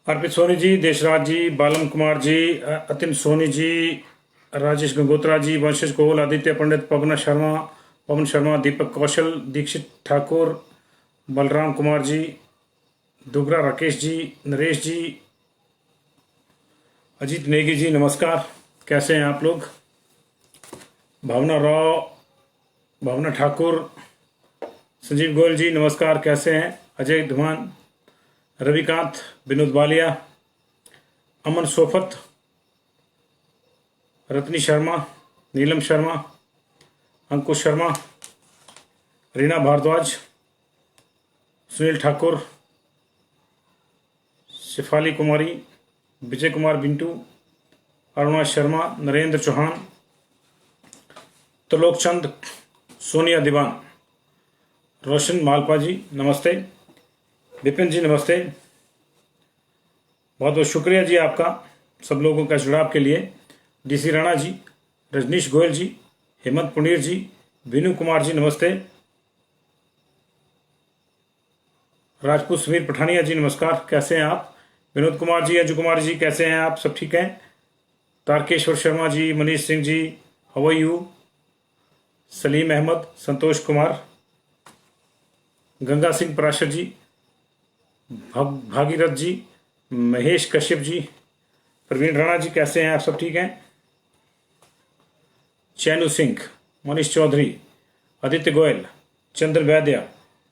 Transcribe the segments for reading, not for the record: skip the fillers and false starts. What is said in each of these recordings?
अर्पित सोनी जी, देशराज जी, बालन कुमार जी, अतिन सोनी जी, राजेश गंगोत्रा जी, वंशिष गोयल, आदित्य पंडित, पवन शर्मा, दीपक कौशल, दीक्षित ठाकुर, बलराम कुमार जी, दुगरा राकेश जी, नरेश जी, अजीत नेगी जी, नमस्कार। कैसे हैं आप लोग? भावना राव, भावना ठाकुर, संजीव गोयल जी, नमस्कार। कैसे हैं? अजय धुमान, रविकांत, विनोद बालिया, अमन सोफत, रत्नी शर्मा, नीलम शर्मा, अंकुश शर्मा, रीना भारद्वाज, सुनील ठाकुर, शिफाली कुमारी, विजय कुमार बिंटू, अरुणा शर्मा, नरेंद्र चौहान, त्रिलोक चंद, सोनिया दीवान, रोशन मालपा जी, नमस्ते। विपिन जी, नमस्ते। बहुत बहुत शुक्रिया जी आपका सब लोगों का जुड़ाव के लिए। डीसी राणा जी, रजनीश गोयल जी, हेमंत पुनीर जी, विनू कुमार जी, नमस्ते। राजपूत समीर पठानिया जी, नमस्कार। कैसे हैं आप? विनोद कुमार जी, अंजू कुमार जी, कैसे हैं आप? सब ठीक हैं? Tarkeshwar Sharma ji, Manish Singh ji, how are you? Salim Ahmed, Santosh Kumar, Ganga Singh Parashar ji, Bhagirath ji, Mahesh Kashyap ji, Praveen Rana ji, कैसे हैं आप? सब ठीक हैं? चैनू सिंह, मनीष चौधरी, आदित्य गोयल, चंद्र वैद्य,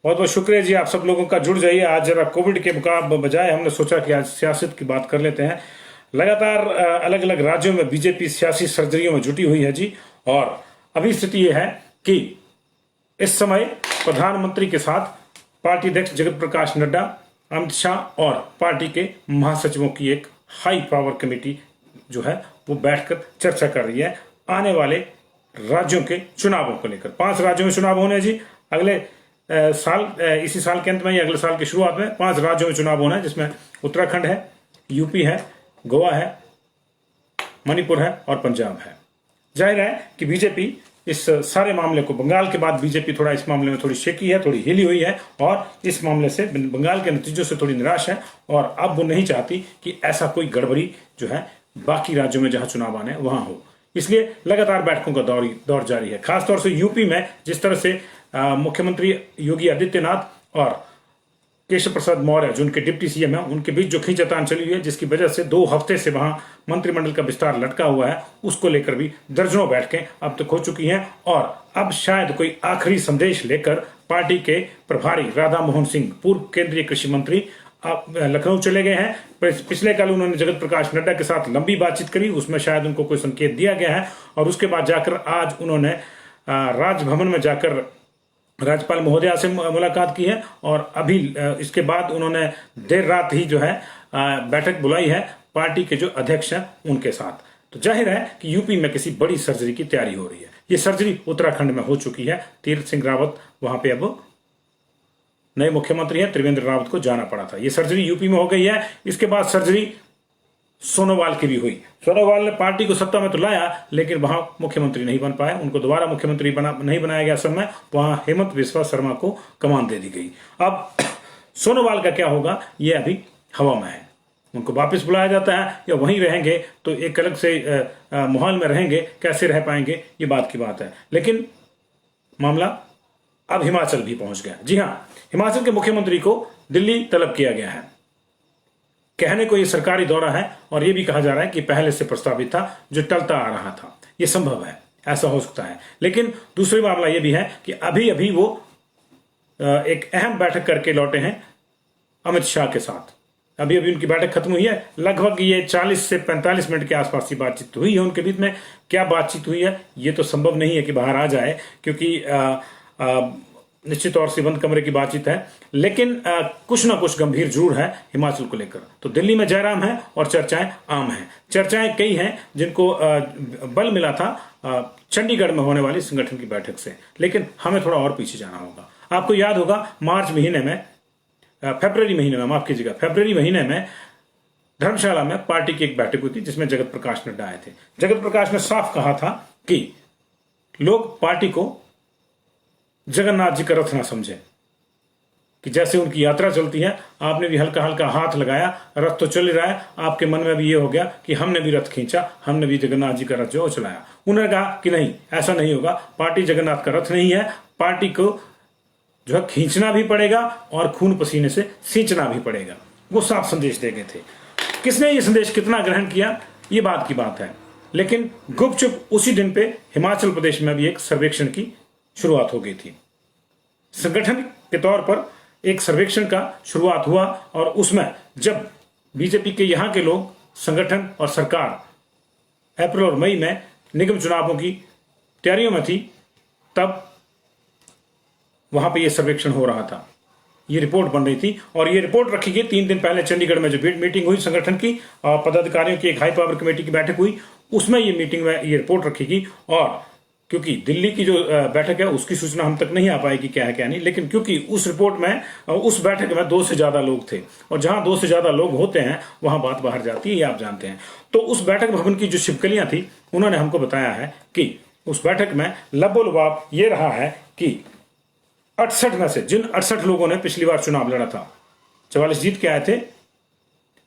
बहुत बहुत शुक्रिया जी आप सब लोगों का। जुड़ जाइए। आज जरा कोविड के बजाय हमने सोचा कि आज सियासत की बात कर लेते हैं। लगातार अलग अलग राज्यों में बीजेपी सियासी सर्जरियों में जुटी हुई है जी। और अभी स्थिति यह है कि इस समय प्रधानमंत्री के साथ पार्टी अध्यक्ष जगत प्रकाश नड्डा, अमित शाह और पार्टी के महासचिवों की एक हाई पावर कमेटी जो है वो बैठकर चर्चा कर रही है आने वाले राज्यों के चुनावों को लेकर। 5 राज्यों में चुनाव होने जी अगले साल, इसी साल के अंत में या अगले साल की शुरुआत में 5 राज्यों में चुनाव होना है, जिसमें उत्तराखंड है, यूपी है, गोवा है, मणिपुर है और पंजाब है। जाहिर है कि बीजेपी इस सारे मामले को, बंगाल के बाद बीजेपी थोड़ा इस मामले में थोड़ी शेकी है, थोड़ी हिली हुई है और इस मामले से, बंगाल के नतीजों से थोड़ी निराश है और अब वो नहीं चाहती कि ऐसा कोई गड़बड़ी जो है बाकी राज्यों में जहां चुनाव आने वहां हो। इसलिए लगातार बैठकों का दौर जारी है। खासतौर से यूपी में जिस तरह से मुख्यमंत्री योगी आदित्यनाथ और केशव प्रसाद मौर्य जो उनके डिप्टी सीएम है, उनके बीच जो खींचातान चली हुई है, जिसकी वजह से 2 हफ्ते से वहां मंत्रिमंडल का विस्तार लटका हुआ है, उसको लेकर भी दर्जनों बैठकें अब तक हो चुकी हैं। और अब शायद कोई आखिरी संदेश लेकर पार्टी के प्रभारी राधा मोहन सिंह, पूर्व केंद्रीय कृषि मंत्री, अब लखनऊ चले गए हैं। पिछले कल उन्होंने जगत प्रकाश नड्डा के साथ लंबी बातचीत करी, उसमें शायद उनको कोई संकेत दिया गया है और उसके बाद जाकर आज उन्होंने राजभवन में जाकर राज्यपाल महोदया से मुलाकात की है और अभी इसके बाद उन्होंने देर रात ही जो है बैठक बुलाई है पार्टी के जो अध्यक्ष हैं उनके साथ। तो जाहिर है कि यूपी में किसी बड़ी सर्जरी की तैयारी हो रही है। ये सर्जरी उत्तराखंड में हो चुकी है। तीरथ सिंह रावत वहां पे अब नए मुख्यमंत्री हैं, त्रिवेंद्र रावत को जाना पड़ा था। ये सर्जरी यूपी में हो गई है। इसके बाद सर्जरी सोनोवाल की भी हुई। सोनोवाल ने पार्टी को सत्ता में तो लाया लेकिन वहां मुख्यमंत्री नहीं बन पाए, उनको दोबारा मुख्यमंत्री नहीं बनाया गया। समय वहां हेमंत बिस्वा शर्मा को कमान दे दी गई। अब सोनोवाल का क्या होगा ये अभी हवा में है। उनको वापस बुलाया जाता है या वहीं रहेंगे तो एक अलग से माहौल में रहेंगे, कैसे रह पाएंगे ये बात की बात है। लेकिन मामला अब हिमाचल भी पहुंच गया। जी हां, हिमाचल के मुख्यमंत्री को दिल्ली तलब किया गया है। कहने को यह सरकारी दौरा है और यह भी कहा जा रहा है कि पहले से प्रस्तावित था, जो टलता आ रहा था। यह संभव है, ऐसा हो सकता है। लेकिन दूसरी मामला यह भी है कि अभी अभी वो एक अहम बैठक करके लौटे हैं अमित शाह के साथ। अभी अभी उनकी बैठक खत्म हुई है। लगभग ये 40 से 45 मिनट के आसपास की बातचीत हुई है उनके बीच में। क्या बातचीत हुई है ये तो संभव नहीं है कि बाहर आ जाए, क्योंकि निश्चित तौर से बंद कमरे की बातचीत है। लेकिन कुछ ना कुछ गंभीर जरूर है हिमाचल को लेकर। तो दिल्ली में जयराम है और चर्चाएं आम हैं। चर्चाएं कई हैं जिनको बल मिला था चंडीगढ़ में होने वाली संगठन की बैठक से। लेकिन हमें थोड़ा और पीछे जाना होगा। आपको याद होगा फरवरी महीने में धर्मशाला में पार्टी की एक बैठक हुई थी जिसमें जगत प्रकाश नड्डा आए थे। जगत प्रकाश ने साफ कहा था कि लोग पार्टी को जगन्नाथ जी का रथ ना समझे। कि जैसे उनकी यात्रा चलती है आपने भी हल्का हल्का हाथ लगाया, रथ तो चल रहा है, आपके मन में भी ये हो गया कि हमने भी रथ खींचा, हमने भी जगन्नाथ जी का रथ जो चलाया। उन्होंने कहा कि नहीं, ऐसा नहीं होगा, पार्टी जगन्नाथ का रथ नहीं है, पार्टी को जो है खींचना भी पड़ेगा और खून पसीने से सींचना भी पड़ेगा। वो साफ संदेश दे गए थे। किसने ये संदेश कितना ग्रहण किया ये बात की बात है, लेकिन गुपचुप उसी दिन पे हिमाचल प्रदेश में भी एक सर्वेक्षण की शुरुआत हो गई थी। संगठन के तौर पर एक सर्वेक्षण का शुरुआत हुआ और उसमें जब बीजेपी के यहां के लोग, संगठन और सरकार अप्रैल और मई में निगम चुनावों की तैयारियों में थी, तब वहां पे ये सर्वेक्षण हो रहा था, ये रिपोर्ट बन रही थी। और ये रिपोर्ट रखी गई 3 दिन पहले चंडीगढ़ में जो मीटिंग हुई संगठन की, पदाधिकारियों की एक हाई पावर कमेटी की बैठक हुई, उसमें ये मीटिंग में ये रिपोर्ट रखी गई। और क्योंकि दिल्ली की जो बैठक है उसकी सूचना हम तक नहीं आ पाएगी क्या है क्या नहीं, लेकिन क्योंकि उस रिपोर्ट में, उस बैठक में 2 से ज्यादा लोग थे और जहां 2 से ज्यादा लोग होते हैं वहां बात बाहर जाती है, ये आप जानते हैं। तो उस बैठक भवन की जो छिपकलियां थी उन्होंने हमको बताया है कि उस बैठक में लबोलबाब ये रहा है कि 68 में से जिन 68 लोगों ने पिछली बार चुनाव लड़ा था, 44 जीत के आए थे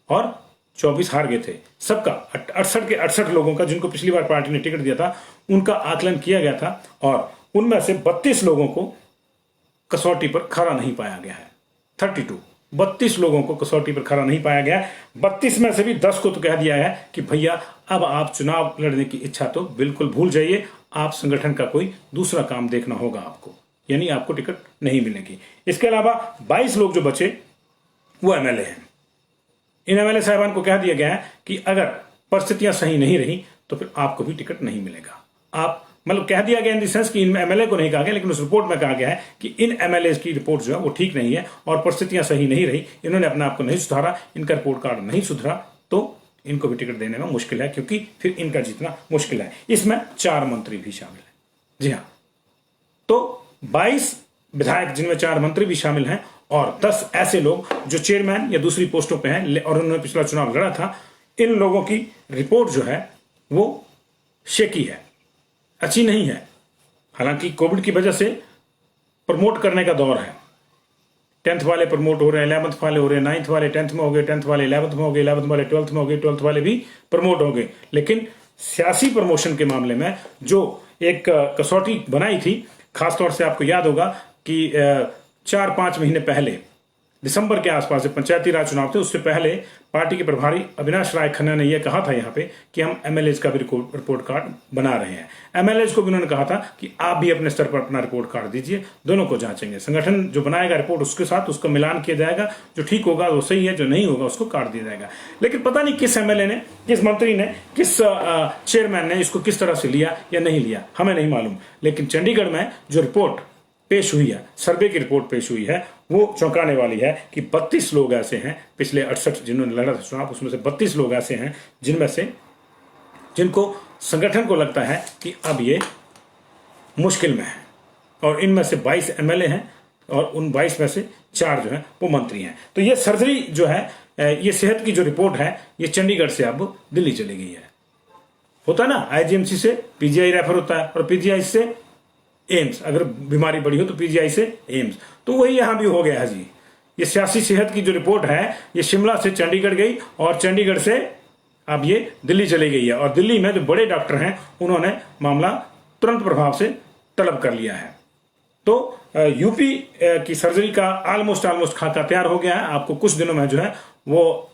और 24 हार गए थे, सबका 68 के 68 लोगों का जिनको पिछली बार पार्टी ने टिकट दिया था उनका आकलन किया गया था और उनमें से 32 लोगों को कसौटी पर खरा नहीं पाया गया है। 32 लोगों को कसौटी पर खरा नहीं पाया गया है। 32 में से भी 10 को तो कह दिया है कि भैया अब आप चुनाव लड़ने की इच्छा तो बिल्कुल भूल जाइए, आप संगठन का कोई दूसरा काम देखना होगा आपको, यानी आपको टिकट नहीं मिलेगी। इसके अलावा 22 लोग जो बचे वो एमएलए हैं। इन एमएलए साहिबान को कह दिया गया है कि अगर परिस्थितियां सही नहीं रही तो फिर आपको भी टिकट नहीं मिलेगा। आप मतलब कह दिया गया इन द सेंस कि इन एमएलए को नहीं कहा गया, लेकिन उस रिपोर्ट में कहा गया है कि इन एमएलए की रिपोर्ट जो है वो ठीक नहीं है और परिस्थितियां सही नहीं रही, इन्होंने अपने आप को नहीं सुधारा, इनका रिपोर्ट कार्ड नहीं सुधरा, तो इनको भी टिकट देने में मुश्किल है, क्योंकि फिर इनका जीतना मुश्किल है। इसमें 4 मंत्री भी शामिल है। जी हाँ, तो 22 विधायक जिनमें 4 मंत्री भी शामिल हैं और 10 ऐसे लोग जो चेयरमैन या दूसरी पोस्टों पे हैं और उन्होंने पिछला चुनाव लड़ा था। इन लोगों की रिपोर्ट जो है वो शेकी है, अच्छी नहीं है। हालांकि कोविड की वजह से प्रमोट करने का दौर है, 10th वाले प्रमोट हो रहे हैं, 11th वाले हो रहे हैं, 9th वाले 10th में हो गए, 10th वाले 11th में हो गए, 11th वाले 12th में हो गए, 12th वाले भी प्रमोट हो गए। लेकिन सियासी प्रमोशन के मामले में जो एक कसौटी बनाई थी, खासतौर से आपको याद होगा कि 4-5 महीने पहले दिसंबर के आसपास जब पंचायती राज चुनाव थे, उससे पहले पार्टी के प्रभारी अविनाश राय खन्ना ने यह कहा था यहाँ पे कि हम एमएलए का भी रिपोर्ट कार्ड बना रहे हैं। एमएलए को भी उन्होंने कहा था कि आप भी अपने स्तर पर अपना रिपोर्ट कार्ड दीजिए, दोनों को जांचेंगे, संगठन जो बनाएगा रिपोर्ट उसके साथ उसका मिलान किया जाएगा, जो ठीक होगा वो सही है, जो नहीं होगा उसको काट दिया जाएगा। लेकिन पता नहीं किस एमएलए ने, किस मंत्री ने, किस चेयरमैन ने इसको किस तरह से लिया या नहीं लिया, हमें नहीं मालूम। लेकिन चंडीगढ़ में जो रिपोर्ट पेश हुई है, सर्वे की रिपोर्ट पेश हुई है, वो चौंकाने वाली है कि 32 लोग ऐसे हैं, पिछले 68 जिन्होंने लड़ा था चुनाव उसमें से 32 लोग ऐसे हैं जिनमें से जिनको संगठन को लगता है कि अब ये मुश्किल में है, और इनमें से 22 एमएलए हैं और उन 22 में से 4 जो है वो मंत्री हैं। तो ये सर्जरी जो है, ये सेहत की जो रिपोर्ट है, ये चंडीगढ़ से अब दिल्ली चली गई है। होता ना, आईजीएमसी से पीजीआई रेफर होता है और पीजीआई से एम्स, अगर बीमारी बड़ी हो तो पीजीआई से एम्स, तो वही यहां भी हो गया है जी। ये सियासी सेहत की जो रिपोर्ट है ये शिमला से चंडीगढ़ गई और चंडीगढ़ से अब ये दिल्ली चली गई है, और दिल्ली में जो बड़े डॉक्टर हैं उन्होंने मामला तुरंत प्रभाव से तलब कर लिया है। तो यूपी की सर्जरी का ऑलमोस्ट खाका तैयार हो गया है। आपको कुछ दिनों में जो है वो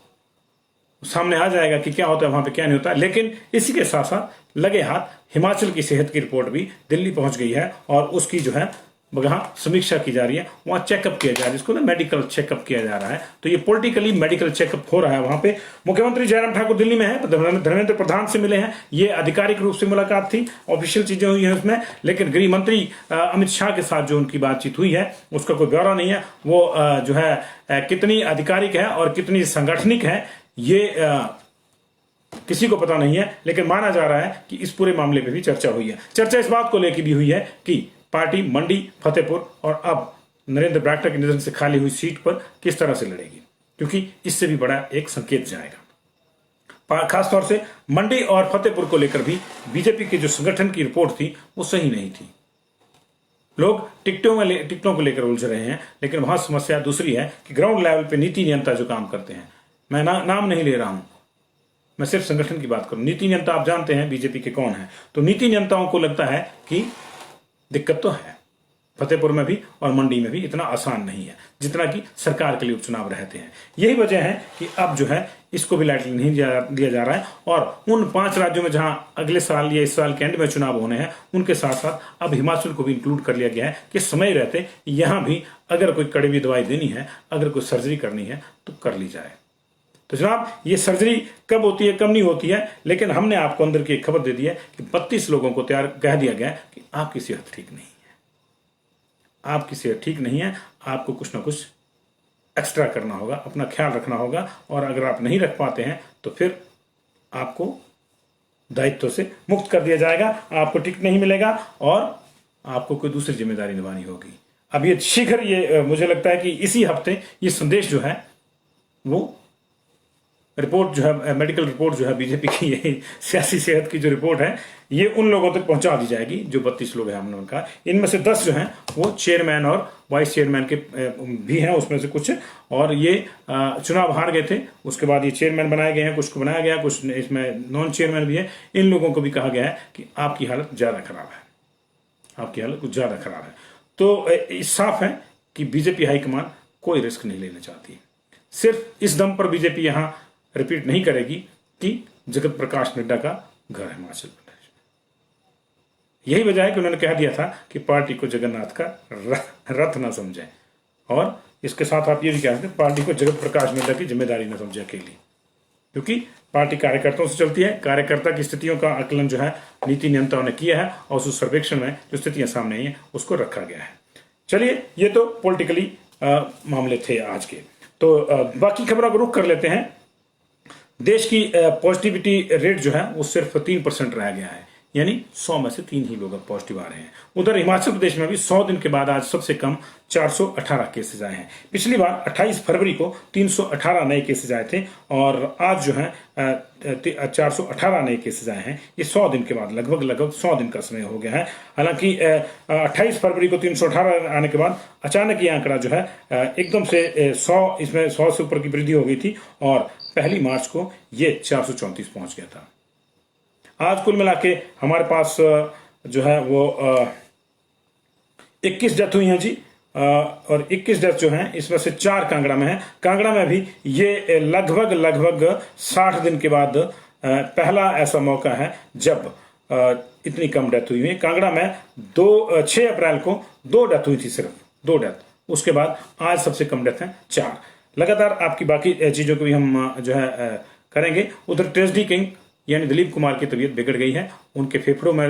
सामने आ जाएगा कि क्या होता है वहां पे, क्या नहीं होता। लेकिन इसी के साथ साथ लगे हाथ हिमाचल की सेहत की रिपोर्ट भी दिल्ली पहुंच गई है और उसकी जो है वहां समीक्षा की जा रही है, वहां चेकअप किया जा रहा है, जिसको ना मेडिकल चेकअप किया जा रहा है। तो ये पॉलिटिकली मेडिकल चेकअप हो रहा है वहां पे। मुख्यमंत्री जयराम ठाकुर दिल्ली में है, धर्मेंद्र प्रधान से मिले हैं, ये आधिकारिक रूप से मुलाकात थी, ऑफिशियल चीजें हुई है उसमें। लेकिन गृह मंत्री अमित शाह के साथ जो उनकी बातचीत हुई है उसका कोई ब्यौरा नहीं है। वो जो है कितनी आधिकारिक है और कितनी सांगठनिक है ये किसी को पता नहीं है, लेकिन माना जा रहा है कि इस पूरे मामले पे भी चर्चा हुई है। चर्चा इस बात को लेकर भी हुई है कि पार्टी मंडी, फतेहपुर और अब नरेंद्र बरागटा के निधन से खाली हुई सीट पर किस तरह से लड़ेगी, क्योंकि इससे भी बड़ा एक संकेत जाएगा। खासतौर से मंडी और फतेहपुर को लेकर भी बीजेपी के जो संगठन की रिपोर्ट थी वो सही नहीं थी। लोग टिकटों को लेकर उलझ रहे हैं, लेकिन वहां समस्या दूसरी है कि ग्राउंड लेवल पे नीति नियंता जो काम करते हैं, मैं नाम नहीं ले रहा हूं, मैं सिर्फ संगठन की बात करूं। नीति नियंता आप जानते हैं बीजेपी के कौन है, तो नीति नियंताओं को लगता है कि दिक्कत तो है, फतेहपुर में भी और मंडी में भी इतना आसान नहीं है जितना कि सरकार के लिए उपचुनाव रहते हैं। यही वजह है कि अब जो है इसको भी लाइटली नहीं दिया जा रहा है, और उन 5 राज्यों में जहां अगले साल या इस साल के एंड में चुनाव होने हैं, उनके साथ साथ अब हिमाचल को भी इंक्लूड कर लिया गया है कि समय रहते यहां भी अगर कोई कड़वी दवाई देनी है, अगर कोई सर्जरी करनी है तो कर ली जाए। तो जनाब, ये सर्जरी कब होती है कब नहीं होती है, लेकिन हमने आपको अंदर की एक खबर दे दी है कि 32 लोगों को तैयार कह दिया गया है कि आपकी सेहत ठीक नहीं है, आपकी सेहत ठीक नहीं है, आपको कुछ ना कुछ एक्स्ट्रा करना होगा, अपना ख्याल रखना होगा, और अगर आप नहीं रख पाते हैं तो फिर आपको दायित्व से मुक्त कर दिया जाएगा, आपको टिकट नहीं मिलेगा और आपको कोई दूसरी जिम्मेदारी निभानी होगी। अब ये शीघ्र, ये मुझे लगता है कि इसी हफ्ते ये संदेश जो है, वो रिपोर्ट जो है, मेडिकल रिपोर्ट जो है बीजेपी की, ये सियासी सेहत की जो रिपोर्ट है, ये उन लोगों तक पहुंचा दी जाएगी जो 32 लोग हैं हमने उनका। इनमें से 10 जो हैं वो चेयरमैन और वाइस चेयरमैन के भी हैं उसमें से कुछ, और ये चुनाव हार गए थे, उसके बाद ये चेयरमैन बनाए गए हैं, कुछ को बनाया गया, कुछ इसमें नॉन चेयरमैन भी है। इन लोगों को भी कहा गया है कि आपकी हालत ज्यादा खराब है, आपकी हालत कुछ ज्यादा खराब है। तो साफ है कि बीजेपी हाईकमान कोई रिस्क नहीं लेना चाहती। सिर्फ इस दम पर बीजेपी यहां रिपीट नहीं करेगी कि जगत प्रकाश नड्डा का घर है हिमाचल प्रदेश में। यही वजह है कि उन्होंने कह दिया था कि पार्टी को जगन्नाथ का रथ ना समझें, और इसके साथ आप ये भी कह सकते हैं पार्टी को जगत प्रकाश नड्डा की जिम्मेदारी ना समझें अकेली, क्योंकि पार्टी कार्यकर्ताओं से चलती है। कार्यकर्ता की स्थितियों का आकलन जो है नीति नियंताओं ने किया है, और उस सर्वेक्षण में जो स्थितियां सामने आई हैं उसको रखा गया है। चलिए, ये तो पॉलिटिकली मामले थे आज के। तो बाकी खबरों को रुख कर लेते हैं। देश की पॉजिटिविटी रेट जो है वो सिर्फ 3% रह गया है, यानी 100 में से 3 ही लोग अब पॉजिटिव आ रहे हैं। उधर हिमाचल प्रदेश में भी 100 दिन के बाद आज सबसे कम 418 केसेज आए हैं। पिछली बार 28 फरवरी को 318 नए केसेज आए थे, और आज जो है 418 नए केसेज आए हैं। ये 100 दिन के बाद लगभग 100 दिन का समय हो गया है। हालांकि 28 फरवरी को 318 आने के बाद अचानक ये आंकड़ा जो है एकदम से 100, इसमें 100 से ऊपर की वृद्धि हो गई थी, और 1 मार्च को ये 434 पहुंच गया था। आज कुल मिला के हमारे पास जो है वो 21 डेथ हुई हैं जी, और 21 डेथ जो हैं इसमें से 4 कांगड़ा में हैं। कांगड़ा में भी ये लगभग 60 दिन के बाद पहला ऐसा मौका है जब इतनी कम डेथ हुई है। कांगड़ा में 6 अप्रैल को 2 डेथ हुई थी, सिर्फ 2 डेथ। उसके बाद आज सबसे कम डेथ है 4। लगातार आपकी बाकी चीजों को भी हम जो है करेंगे। उधर ट्रेजडी किंग यानी दिलीप कुमार की तबीयत बिगड़ गई है, उनके फेफड़ों में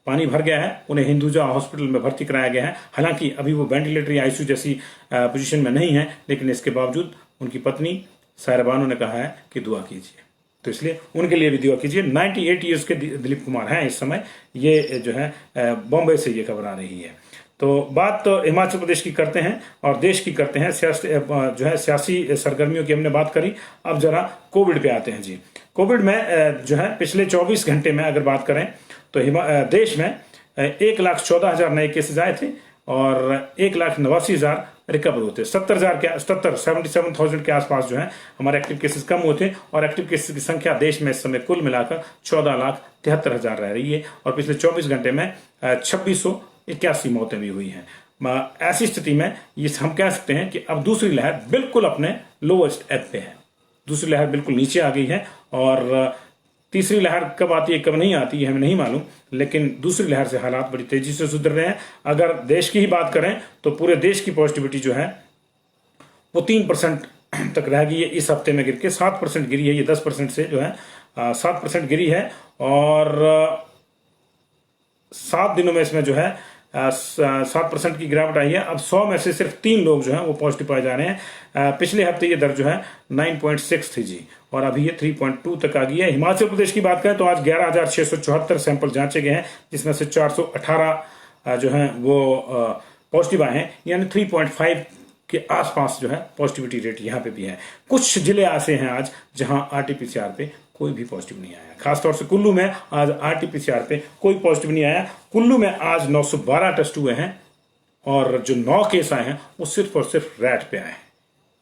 पानी भर गया है, उन्हें हिंदुजा हॉस्पिटल में भर्ती कराया गया है। हालांकि अभी वो वेंटिलेटर या आईसीयू जैसी पोजीशन में नहीं है, लेकिन इसके बावजूद उनकी पत्नी सायरा बानो ने कहा है कि दुआ कीजिए, तो इसलिए उनके लिए भी दुआ कीजिए। 98 ईयर्स के दिलीप कुमार हैं इस समय। ये जो है बॉम्बे से ये खबर आ रही है। तो बात तो हिमाचल प्रदेश की करते हैं और देश की करते हैं। सियासी सरगर्मियों की हमने बात करी, अब जरा कोविड पे आते हैं जी। कोविड में जो है पिछले 24 घंटे में अगर बात करें तो देश में 1,14,000 नए केसेज आए थे और 1,89,000 रिकवर होते। 77,000 के आसपास जो है हमारे एक्टिव केसेस कम हुए थे, और एक्टिव केसेस की संख्या देश में इस समय कुल मिलाकर 14,73,000 रह रही है, और पिछले 24 घंटे में 2,681 मौतें भी हुई हैं। ऐसी स्थिति में ये हम कह सकते हैं कि अब दूसरी लहर बिल्कुल अपने लोएस्ट एप पे है, दूसरी लहर बिल्कुल नीचे आ गई है। और तीसरी लहर कब आती है कब नहीं आती है हमें नहीं मालूम, लेकिन दूसरी लहर से हालात बड़ी तेजी से सुधर रहे हैं। अगर देश की ही बात करें तो पूरे देश की पॉजिटिविटी जो है वो 3% तक रह गई है। इस हफ्ते में गिर के 7% गिरी है, ये 10% से जो है 7% गिरी है, और 7 दिनों में इसमें जो है 7% की गिरावट आई है। अब 100 में से सिर्फ 3 लोग जो हैं वो पॉजिटिव पाए जा रहे हैं। पिछले हफ्ते ये दर जो है 9.6 थी जी, और अभी ये 3.2 तक आ गई है। हिमाचल प्रदेश की बात करें तो आज 11,674 सैंपल जांचे गए हैं, जिसमें से 418 जो है वो पॉजिटिव आए हैं, यानी 3.5 के आसपास जो है पॉजिटिविटी रेट यहाँ पे भी है। कुछ जिले ऐसे हैं आज जहां आरटीपीसीआर पे कोई भी पॉजिटिव नहीं आया। खासतौर से कुल्लू में आज आरटीपीसीआर पे कोई पॉजिटिव नहीं आया। कुल्लू में आज 912 टेस्ट हुए हैं, और जो 9 केस आए हैं वो सिर्फ और सिर्फ रैट पे आए हैं।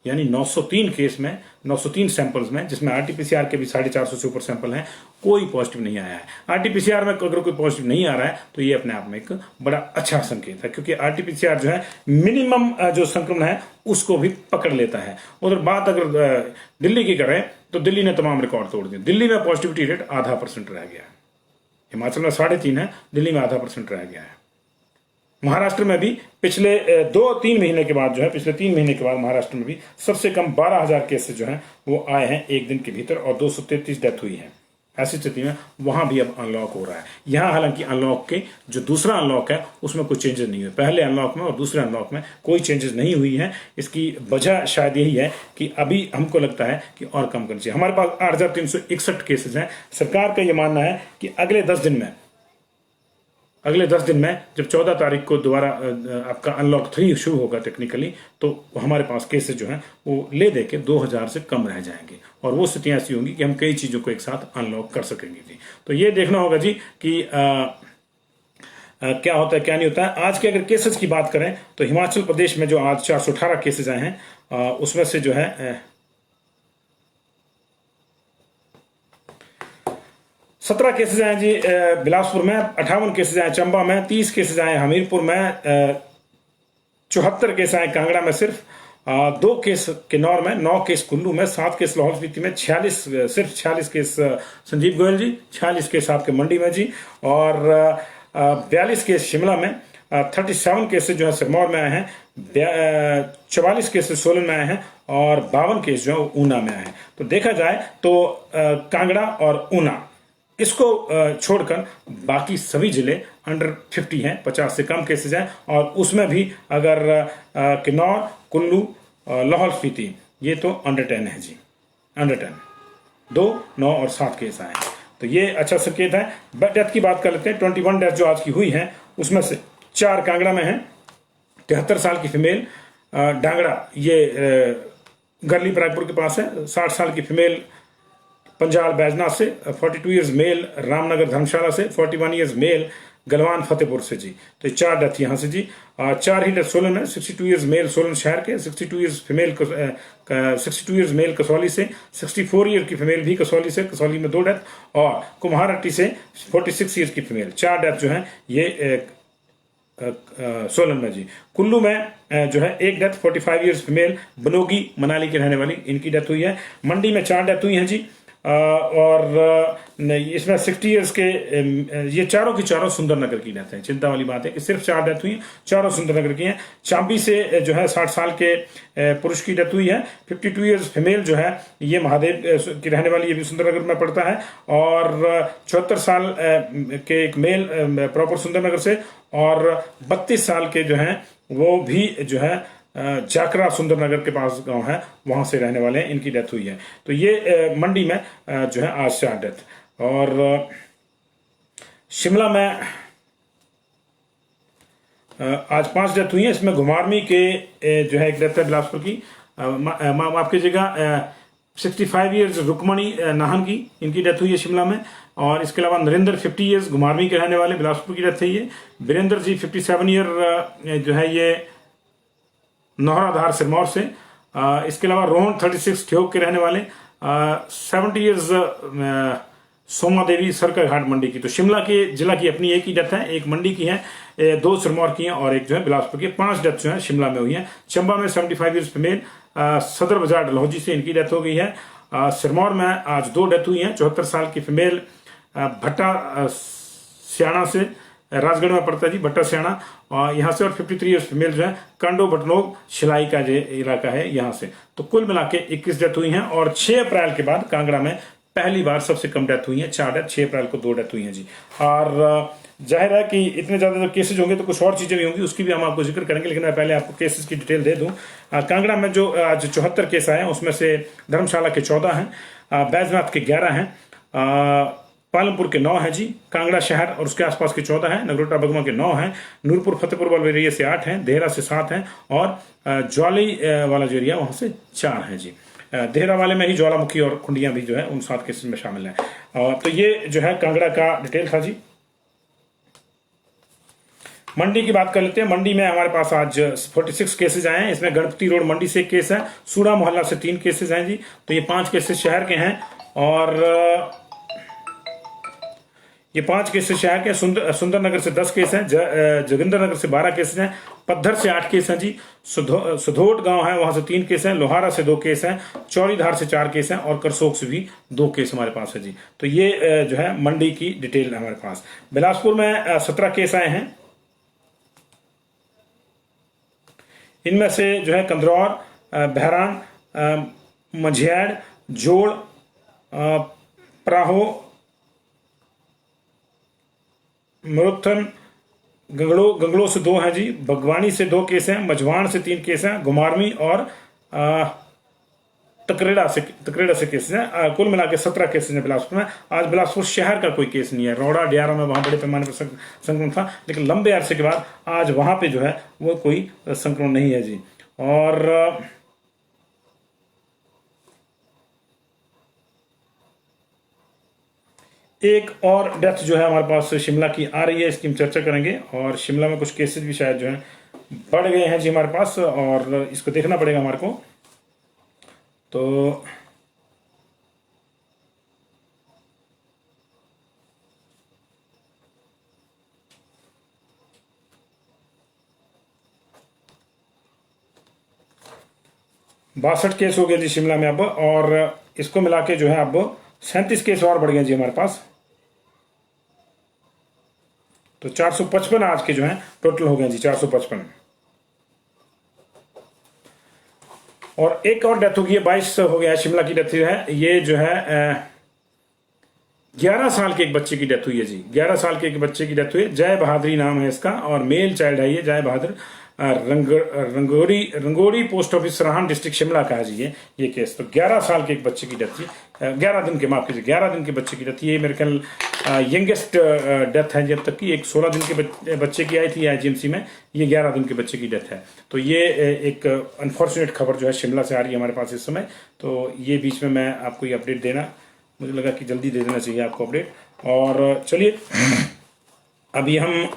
यानी 903 केस में, 903 सैंपल्स में, जिसमें आरटीपीसीआर के भी 450 से ऊपर सैंपल हैं, कोई पॉजिटिव नहीं आया है। आरटीपीसीआर में अगर कोई पॉजिटिव नहीं आ रहा है तो ये अपने आप में एक बड़ा अच्छा संकेत है, क्योंकि आरटीपीसीआर जो है मिनिमम जो संक्रमण है उसको भी पकड़ लेता है। उधर बात अगर दिल्ली की करें तो दिल्ली ने तमाम रिकॉर्ड तोड़ दिए। दिल्ली में पॉजिटिविटी रेट 0.5% रह गया है। हिमाचल में 3.5 है, दिल्ली में 0.5% रह गया है। महाराष्ट्र में भी पिछले 2-3 महीने के बाद जो है, पिछले 3 महीने के बाद महाराष्ट्र में भी सबसे कम 12,000 केसेस जो हैं वो आए हैं एक दिन के भीतर और 233 डेथ हुई है। ऐसी स्थिति में वहां भी अब अनलॉक हो रहा है। यहां हालांकि अनलॉक के जो दूसरा अनलॉक है उसमें कोई चेंजेस नहीं हुए। पहले अनलॉक में और दूसरे अनलॉक में कोई चेंजेस नहीं हुई है। इसकी वजह शायद यही है कि अभी हमको लगता है कि और कम करनी चाहिए। हमारे पास 8,361 केसेस हैं। सरकार का यह मानना है कि अगले 10 दिन में जब 14 तारीख को दोबारा आपका अनलॉक 3 शुरू होगा टेक्निकली, तो हमारे पास केसेस जो हैं वो ले दे के 2,000 से कम रह जाएंगे और वो स्थितियां ऐसी होंगी कि हम कई चीजों को एक साथ अनलॉक कर सकेंगे जी। तो ये देखना होगा जी कि क्या होता है क्या नहीं होता है। आज के अगर केसेस की बात करें तो हिमाचल प्रदेश में जो आज 418 केसेज आए हैं उसमें से जो है 17 केसेज आए जी बिलासपुर में, 58 केसेज आए चंबा में, 30 केसेज आए हमीरपुर में, 74 केस आए कांगड़ा में, सिर्फ 2 केस किन्नौर में, 9 केस कुल्लू में, 7 केस लाहौल स्पीति में, 46 केस संजीव गोयल जी, 46 केस आपके मंडी में जी, और 42 केस शिमला में, 37 केसेस जो है सिरमौर में आए हैं, 44 केसेस सोलन में आए हैं और 52 केस जो है ऊना में आए हैं। तो देखा जाए तो कांगड़ा और ऊना इसको छोड़कर बाकी सभी जिले अंडर 50 हैं, 50 से कम केसेज हैं। और उसमें भी अगर किन्नौर, कुल्लू, लाहौल स्पीति ये तो अंडर 10 है जी, अंडर 10, 2, 9 और 7 केस आए हैं। तो ये अच्छा संकेत है। डेथ की बात कर लेते हैं। 21 डेथ जो आज की हुई है उसमें से 4 कांगड़ा में हैं। 73 साल की फीमेल डांगड़ा, ये गरली परागपुर के पास है। 60 साल की फीमेल पंजाल बैजनाथ से, 42 ईयर्स मेल रामनगर धर्मशाला से, 41 ईयर्स मेल गलवान फतेहपुर से जी। तो 4 डेथ यहाँ से जी। 4 ही डेथ सोलन में, 62 ईयर्स मेल सोलन शहर के, 62 ईयर्स मेल कसौली से, 64 ईयर की फीमेल भी कसौली से, कसौली में 2 डेथ, और कुम्हारहट्टी से 46 ईयर्स की फीमेल। 4 डेथ जो है ये सोलन में जी। कुल्लू में जो है 1 डेथ, 45 ईयर्स फीमेल बनोगी मनाली की रहने वाली, इनकी डेथ हुई है। मंडी में 4 डेथ हुई हैं जी। और इसमें 60 ईयर्स के ये चारों की चारों सुंदरनगर की डेथ है। चिंता वाली बात है कि सिर्फ 4 डेथ हुई हैं, चारों सुंदरनगर की हैं। चांबी से जो है 60 साल के पुरुष की डेथ हुई है। 52 ईयर्स फीमेल जो है ये महादेव की रहने वाली, ये भी सुंदरनगर में पड़ता है। और 74 साल के एक मेल प्रॉपर सुंदरनगर से, और 32 साल के जो हैं वो भी जो है जाकरा सुंदरनगर के पास गांव है, वहां से रहने वाले हैं, इनकी डेथ हुई है। तो ये मंडी में जो है आज 4 डेथ। और शिमला में आज 5 डेथ हुई है। इसमें घुमारवी के जो है एक डेथ है बिलासपुर की, माफ कीजिएगा 65 ईयर्स रुकमणी नाहन की, इनकी डेथ हुई है शिमला में। और इसके अलावा नरेंद्र 50 ईयर्स घुमारवी के रहने वाले, बिलासपुर की डेथ है ये। वीरेंद्र जी 57 ईयर जो है ये नौहराधार सिरमौर से। इसके अलावा रोहन 36 ठियोग के रहने वाले, 70 ईयर्स सोमा देवी सरकर घाट मंडी की। तो शिमला के जिला की अपनी एक ही डेथ है, एक मंडी की है, 2 सिरमौर की है और एक जो है बिलासपुर की। 5 डेथ जो है शिमला में हुई है। चंबा में 75 ईयर्स फीमेल सदर बाजार डलहौजी से, इनकी डेथ हो गई है। सिरमौर में आज 2 डेथ हुई है। 74 साल की फीमेल भट्टा सियाणा से, राजगढ़ में पड़ता है जी भट्टा सियाणा, और यहाँ से, और 53 ईयर्स फीमेल जो है कंडो बटनोग शिलाई का जो इलाका है यहाँ से। तो कुल मिला के 21 डेथ हुई हैं। और 6 अप्रैल के बाद कांगड़ा में पहली बार सबसे कम डेथ हुई है, 4 डेथ। 6 अप्रैल को 2 डेथ हुई हैं जी। और जाहिर है कि इतने ज्यादा जब केसेज होंगे तो कुछ और चीजें भी होंगी, उसकी भी हम आपको जिक्र करेंगे, लेकिन मैं पहले आपको केसेस की डिटेल दे दूं। कांगड़ा में जो आज 74 केस आए हैं उसमें से धर्मशाला के 14 हैं, बैजनाथ के 11 हैं, पालमपुर के 9 हैं जी, कांगड़ा शहर और उसके आसपास के 14 हैं, नगरोटा बगमा के 9 हैं, नूरपुर फतेहपुर वाला एरिया से 8 हैं, देहरा से 7 हैं, और ज्वाली वाला जो एरिया वहां से 4 हैं जी। देहरा वाले में ही ज्वालामुखी और खुंडियां भी जो है उन 7 केसेस में शामिल हैं। तो ये जो है कांगड़ा का डिटेल था जी। मंडी की बात कर लेते हैं। मंडी में हमारे पास आज 46 केसेज आए हैं। इसमें गणपति रोड मंडी से एक केस है, सूड़ा मोहल्ला से 3 केसेज हैं जी। तो ये 5 केसेज शहर के हैं और ये 5 केसेज शहर के। सुंदर नगर से 10 केस हैं, जोगिंदर नगर से 12 केसेज हैं, पद्धर से 8 केस हैं जी, सुधोट गांव है वहां से 3 केस हैं, लोहारा से 2 केस हैं, चौड़ीधार से 4 केस हैं और करसोग से भी 2 केस हमारे पास है जी। तो ये जो है मंडी की डिटेल है हमारे पास। बिलासपुर में 17 केस आए हैं। इनमें से जो है कंदरौर, बहरान, मझियाड़, जोड़, प्राहो, मरुथन, गंगलो से 2 हैं जी, भगवानी से 2 केस हैं, मझवाण से 3 केस हैं, घुमारवी और तकरेड़ा से केसेस हैं। कुल मिला के 17 केसेस हैं बिलासपुर में। आज बिलासपुर शहर का कोई केस नहीं है। रोड़ा डियारा में वहां बड़े पैमाने पर संक्रमण था, लेकिन लंबे अरसे के बाद आज वहां पे जो है वो कोई संक्रमण नहीं है जी। और एक और डेथ जो है हमारे पास शिमला की आ रही है, इसकी हम चर्चा करेंगे। और शिमला में कुछ केसेस भी शायद जो है बढ़ गए हैं जी हमारे पास, और इसको देखना पड़ेगा हमारे को। तो बासठ केस हो गए जी शिमला में अब, और इसको मिला के जो है अब 37 केस और बढ़ गए जी हमारे पास। तो 455 आज के जो है टोटल हो गए जी, 455। और एक और डेथ हो गई है, 22 हो गया है शिमला की डेथ है। ये जो है 11 साल के एक बच्चे की डेथ हुई है जी। 11 साल के एक बच्चे की डेथ हुई है। जय बहादुरी नाम है इसका और मेल चाइल्ड है ये। Jai Bahadur Rangori post office Sarahan district Shimla का है जी ये केस। तो 11 साल के एक बच्चे की डेथ थी, 11 दिन के, माफ कीजिए 11 दिन के बच्चे की डेथ। ये मेरे ख्याल यंगेस्ट डेथ है जब तक की। एक 16 दिन के बच्चे की आई थी आईजीएमसी में, ये 11 दिन के बच्चे की डेथ है। तो ये एक अनफॉर्चुनेट खबर जो है शिमला से आ रही है हमारे पास इस समय। तो ये बीच में मैं आपको ये अपडेट देना, मुझे लगा कि जल्दी दे देना चाहिए आपको अपडेट। और चलिए अभी हम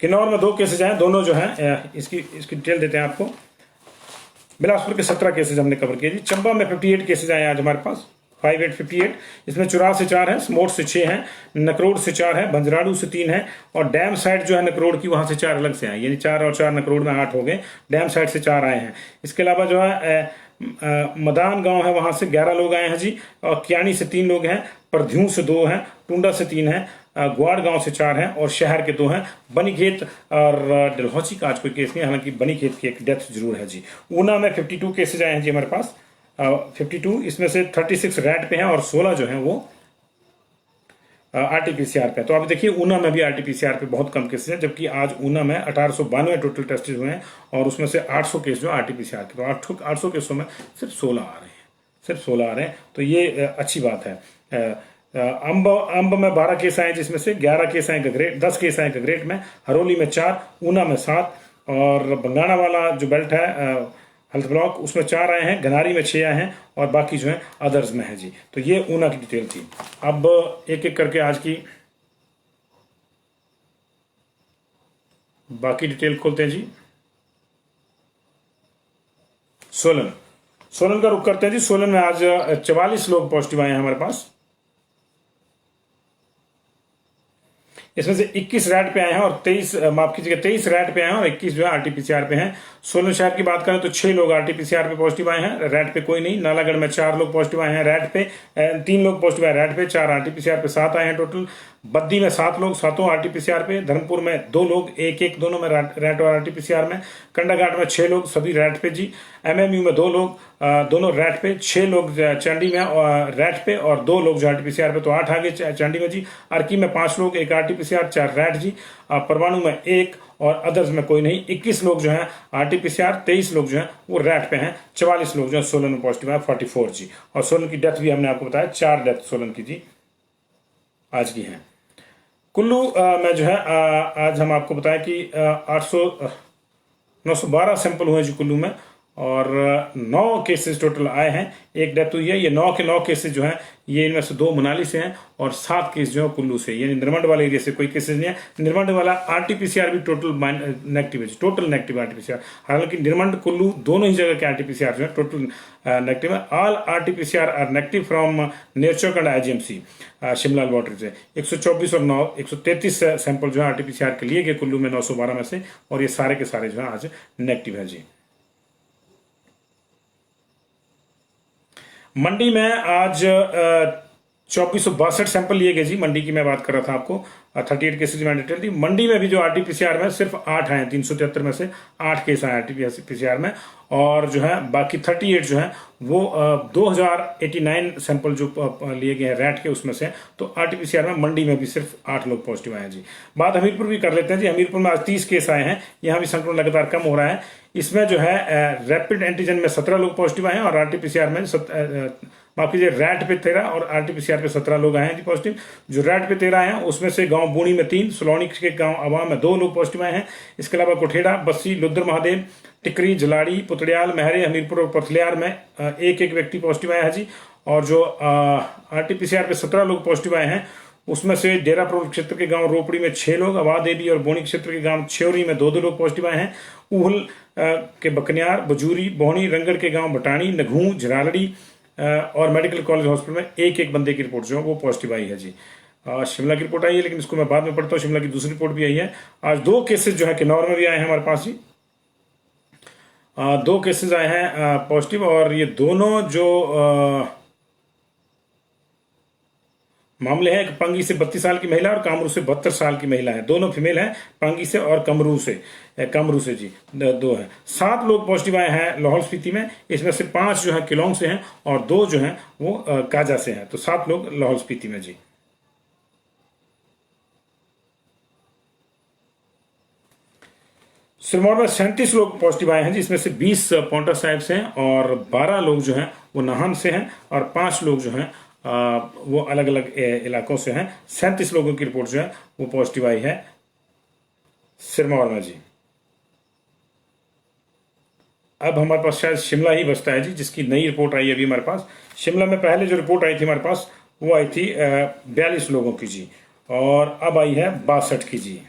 किन्नौर में 2 केसेज आए, दोनों जो हैं इसकी डिटेल देते हैं आपको। बिलासपुर के 17 केसेज हमने कवर किए जी। चंबा में 58 केसेज आए आज हमारे पास, 5858। इसमें चुराव से 4 है, स्मोट से 6 हैं, नकरोड से 4 है, भंजराड़ू से 3 है, और डैम साइड जो है नकरोड की वहां से 4 अलग से आए, यानी 4 और 4 नकरोड में 8 हो गए। डैम साइड से 4 आए हैं। इसके अलावा जो है मदान गांव है वहां से 11 लोग आए हैं जी, और कियानी से 3 लोग हैं, परध्यूं से 2 हैं, टुंडा से 3 हैं, ग्वाड़ गांव से 4 हैं और शहर के 2 हैं। बनीखेत और डलहौजी का आज कोई केस नहीं, हालांकि बनीखेत की एक डेथ जरूर है जी। ऊना में 52 केसेज आए हैं जी हमारे पास, 52। इसमें से 36 रैट पे हैं और 16 जो हैं वो आरटीपीसीआर पे। तो आप देखिए ऊना में भी आरटीपीसीआर पे बहुत कम केसेज हैं, जबकि आज ऊना में 1892 टोटल टेस्ट हुए हैं और उसमें से 800 केस जो आरटीपीसीआर के। तो 800 केसों में सिर्फ 16 आ रहे हैं, सिर्फ 16 आ रहे हैं। तो ये अच्छी बात है। अंब में 12 केस आए, जिसमें से 11 केस आए गगरेट, 10 केस आए गगरेट में, हरोली में 4, ऊना में 7, और बंगाना वाला जो बेल्ट है हेल्थ ब्लॉक उसमें 4 आए हैं, घनारी में 6 आए हैं और बाकी जो है अदर्स में है जी। तो ये ऊना की डिटेल थी। अब एक एक करके आज की बाकी डिटेल खोलते हैं जी। सोलन का रुख करते हैं जी। सोलन में आज 44 लोग पॉजिटिव आए हैं हमारे पास। इसमें से 21 रैट पे आए हैं और 23 माफ कीजिएगा 23 रैट पे आए हैं और 21 जो है आरटीपीसीआर पे हैं। सोलन शहर की बात करें तो 6 लोग आरटीपीसीआर पे पॉजिटिव आए हैं, रैट पे कोई नहीं। नालागढ़ में 4 लोग पॉजिटिव आए हैं रैट पे, 3 लोग पॉजिटिव आए रैट पे, 4 आरटीपीसीआर पे, 7 आए हैं टोटल। बद्दी में 7 लोग, 7 आरटीपीसीआर पे। धर्मपुर में 2 लोग, 1-1 दोनों में रैट और आरटीपीसीआर में। कंडाघाट में 6 लोग, सभी रैट पे जी। एमएमयू में 2 लोग, दोनों रैट पे। 6 लोग चंडी में रैट पे और 2 लोग जो आरटीपीसीआर पे, तो 8 आ गए चंडी में जी। अर्की में 5 लोग, 1 आरटीपीसीआर, 4 रैट जी। परवाणु में 1 और अदर्स में कोई नहीं। 21 लोग जो हैं आरटीपीसीआर, 23 लोग जो हैं वो रैट पे हैं, 44 लोग जो हैं सोलन में पॉजिटिव है, 44 जी। और सोलन की डेथ भी हमने आपको बताया, 4 डेथ सोलन की जी आज की हैं। कुल्लू में जो है आज हम आपको बताएं कि 912 सैंपल हुए जी कुल्लू में, और 9 केसेस टोटल आए हैं, एक डेथ हुई है। ये 9 के 9 केसेस जो हैं ये इनमें से 2 मनाली से हैं और 7 केस जो है कुल्लू से, यानी निर्मंड वाले एरिया से कोई केसेस नहीं है। निर्मंड वाला आरटीपीसीआर भी टोटल नेगेटिव है, टोटल नेगेटिव आरटीपीसीआर। हालांकि निर्मंड कुल्लू दोनों ही जगह के आरटीपीसीआर जो है टोटल नेगेटिव है। All RTPCR are negative from Nerchowk and IGMC Shimla laboratory से। 124 और 9 133 सैंपल जो है आरटीपीसीआर के लिए गए कुल्लू में 912 में से, और ये सारे के सारे जो है आज नेगेटिव है जी। मंडी में आज 2462 सैंपल लिए गए जी। मंडी की मैं बात कर रहा था आपको, 38 केसेज में डिटेल थी। मंडी में भी जो आरटीपीसीआर में सिर्फ 8 आए, 373 में से 8 केस आए आरटीपीसीआर में, और जो है बाकी 38 जो है वो 2089 सैंपल जो लिए गए हैं रैट के उसमें से। तो आरटीपीसीआर में मंडी में भी सिर्फ 8 लोग पॉजिटिव आए हैं जी। बात हमीरपुर भी कर लेते हैं जी। हमीरपुर में आज 30 केस आए हैं, यहाँ भी संक्रमण लगातार कम हो रहा है। इसमें जो है रैपिड एंटीजन में 17 लोग पॉजिटिव आए हैं और आरटीपीसीआर में माफ कीजिए रैट पे 13 और आरटीपीसीआर पे 17 लोग आए हैं जी पॉजिटिव। जो रैट पे 13 आए हैं उसमें से गांव बूणी में 3, सोलौनी के गांव अवाम में 2 लोग पॉजिटिव आए हैं। इसके अलावा कोठेड़ा, बस्सी, लुद्र महादेव, टिकरी, जलाड़ी, पुतड़ियाल, महरे, हमीरपुर और पथलियार में एक एक व्यक्ति पॉजिटिव आया है जी। और जो आरटीपीसीआर पे 17 लोग पॉजिटिव आए हैं उसमें से डेराप्रोल क्षेत्र के गांव रोपड़ी में 6 लोग, अवाद देवी और बोनी क्षेत्र के गांव छेवरी में 2 लोग पॉजिटिव आए हैं। उहल के बकनियार, बजूरी, बोहनी, रंगड़ के गांव बटानी, नघू, झरालड़ी और मेडिकल कॉलेज हॉस्पिटल में एक एक बंदे की रिपोर्ट जो है वो पॉजिटिव आई है जी। शिमला की रिपोर्ट आई है, लेकिन इसको मैं बाद में पढ़ता हूँ। शिमला की दूसरी रिपोर्ट भी आई है। आज 2 केसेस जो है किन्नौर में भी आए हैं हमारे पास जी। 2 केसेस आए हैं पॉजिटिव, और ये दोनों जो मामले हैं, एक पंगी से 32 साल की महिला और कामरू से 72 साल की महिला है। दोनों फीमेल हैं, पंगी से और कमरू से जी 2 हैं। 7 लोग पॉजिटिव आए हैं लाहौल स्पीति में, इसमें से 5 जो है किलोंग से हैं और 2 जो हैं वो काजा से हैं। तो 7 लोग लाहौल स्पीति में जी। सिरमौर में 37 लोग पॉजिटिव आए हैं जी। इसमें से 20 पौंटा साहिब से हैं और 12 लोग जो हैं वो नाहन से हैं और 5 लोग जो हैं वो अलग अलग इलाकों से हैं। 37 लोगों की रिपोर्ट जो है वो पॉजिटिव आई है सिरमौर में जी। अब हमारे पास शायद शिमला ही बचता है जी, जिसकी नई रिपोर्ट आई है अभी हमारे पास। शिमला में पहले जो रिपोर्ट आई थी हमारे पास वो आई थी 42 लोगों की जी, और अब आई है 62 की जी।